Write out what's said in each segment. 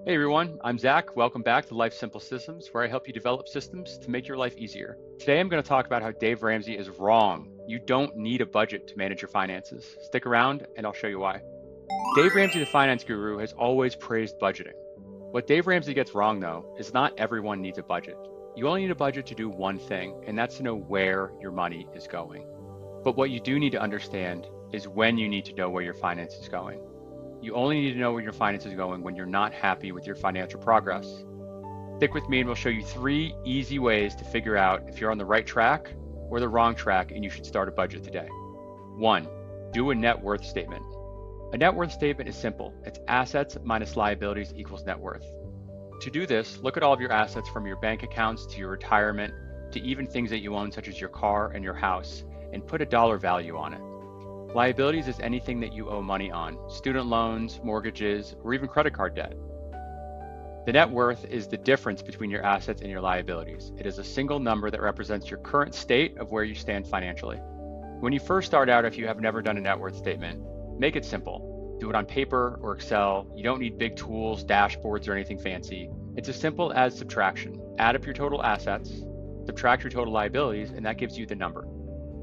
Hey everyone, I'm Zach. Welcome back to Life Simple Systems, where I help you develop systems to make your life easier. Today I'm going to talk about how Dave Ramsey is wrong. You don't need a budget to manage your finances. Stick around and I'll show you why. Dave Ramsey, the finance guru, has always praised budgeting. What Dave Ramsey gets wrong, though, is not everyone needs a budget. You only need a budget to do one thing, and that's to know where your money is going. But what you do need to understand is when you need to know where your finance is going. You only need to know where your finance is going when you're not happy with your financial progress. Stick with me and we'll show you 3 easy ways to figure out if you're on the right track or the wrong track and you should start a budget today. 1. Do a net worth statement. A net worth statement is simple. It's assets minus liabilities equals net worth. To do this, look at all of your assets from your bank accounts to your retirement to even things that you own such as your car and your house and put a dollar value on it. Liabilities is anything that you owe money on, student loans, mortgages, or even credit card debt. The net worth is the difference between your assets and your liabilities. It is a single number that represents your current state of where you stand financially. When you first start out, if you have never done a net worth statement, make it simple. Do it on paper or Excel. You don't need big tools, dashboards, or anything fancy. It's as simple as subtraction. Add up your total assets, subtract your total liabilities, and that gives you the number.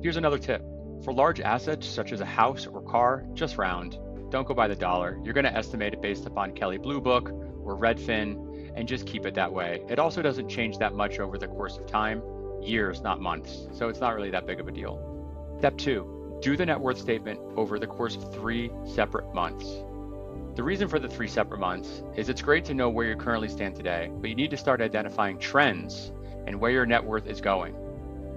Here's another tip. For large assets such as a house or car, just round. Don't go by the dollar. You're going to estimate it based upon Kelley Blue Book or Redfin and just keep it that way. It also doesn't change that much over the course of time, years, not months. So it's not really that big of a deal. Step 2, do the net worth statement over the course of 3 separate months. The reason for the 3 separate months is it's great to know where you currently stand today, but you need to start identifying trends and where your net worth is going.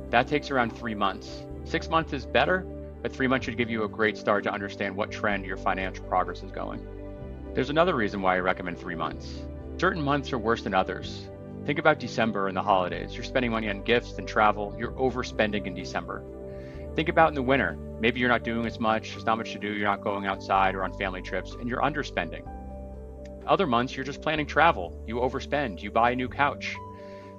That takes around 3 months. 6 months is better, but 3 months should give you a great start to understand what trend your financial progress is going. There's another reason why I recommend 3 months. Certain months are worse than others. Think about December and the holidays. You're spending money on gifts and travel. You're overspending in December. Think about in the winter. Maybe you're not doing as much. There's not much to do. You're not going outside or on family trips, and you're underspending. Other months, you're just planning travel. You overspend. You buy a new couch.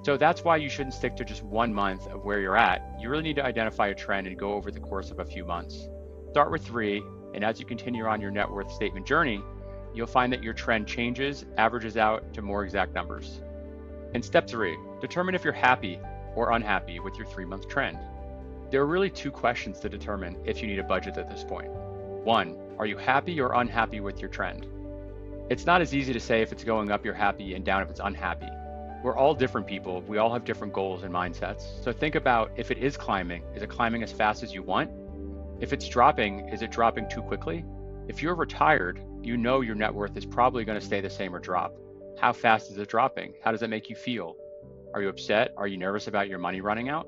So that's why you shouldn't stick to just 1 month of where you're at. You really need to identify a trend and go over the course of a few months. Start with 3, and as you continue on your net worth statement journey, you'll find that your trend changes, averages out to more exact numbers. And step 3, determine if you're happy or unhappy with your 3-month trend. There are really 2 questions to determine if you need a budget at this point. 1, are you happy or unhappy with your trend? It's not as easy to say if it's going up, you're happy, and down if it's unhappy. We're all different people. We all have different goals and mindsets. So think about if it is climbing it climbing as fast as you want? If it's dropping, is it dropping too quickly? If you're retired, you know your net worth is probably going to stay the same or drop. How fast is it dropping? How does it make you feel? Are you upset? Are you nervous about your money running out?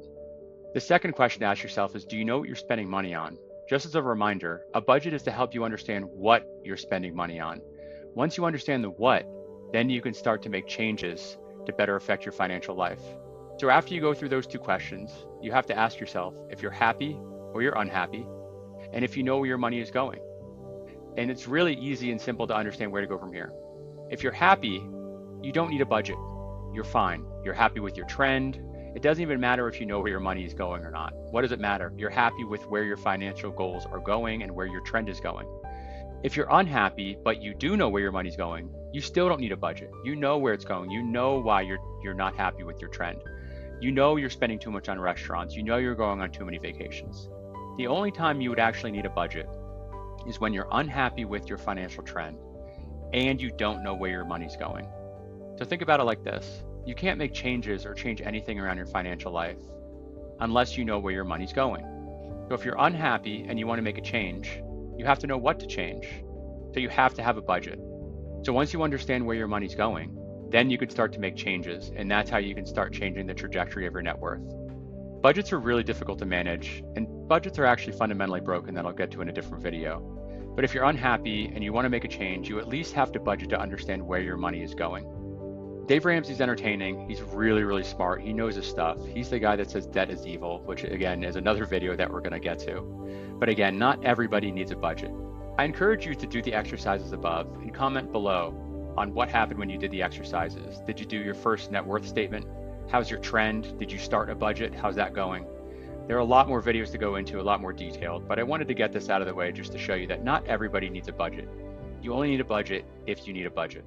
The second question to ask yourself is, do you know what you're spending money on? Just as a reminder, a budget is to help you understand what you're spending money on. Once you understand the what, then you can start to make changes to better affect your financial life. So after you go through those 2 questions, you have to ask yourself if you're happy or you're unhappy, and if you know where your money is going. And it's really easy and simple to understand where to go from here. If you're happy, you don't need a budget. You're fine. You're happy with your trend. It doesn't even matter if you know where your money is going or not. What does it matter? You're happy with where your financial goals are going and where your trend is going. If you're unhappy, but you do know where your money's going, you still don't need a budget. You know where it's going. You know why you're not happy with your trend. You know you're spending too much on restaurants. You know you're going on too many vacations. The only time you would actually need a budget is when you're unhappy with your financial trend and you don't know where your money's going. So think about it like this. You can't make changes or change anything around your financial life unless you know where your money's going. So if you're unhappy and you want to make a change, you have to know what to change. So you have to have a budget. So once you understand where your money's going, then you can start to make changes, and that's how you can start changing the trajectory of your net worth. Budgets are really difficult to manage, and budgets are actually fundamentally broken that I'll get to in a different video. But if you're unhappy and you want to make a change, you at least have to budget to understand where your money is going. Dave Ramsey's entertaining. He's really, really smart. He knows his stuff. He's the guy that says debt is evil, which again is another video that we're going to get to. But again, not everybody needs a budget. I encourage you to do the exercises above and comment below on what happened when you did the exercises. Did you do your first net worth statement? How's your trend? Did you start a budget? How's that going? There are a lot more videos to go into, a lot more detailed, but I wanted to get this out of the way just to show you that not everybody needs a budget. You only need a budget if you need a budget.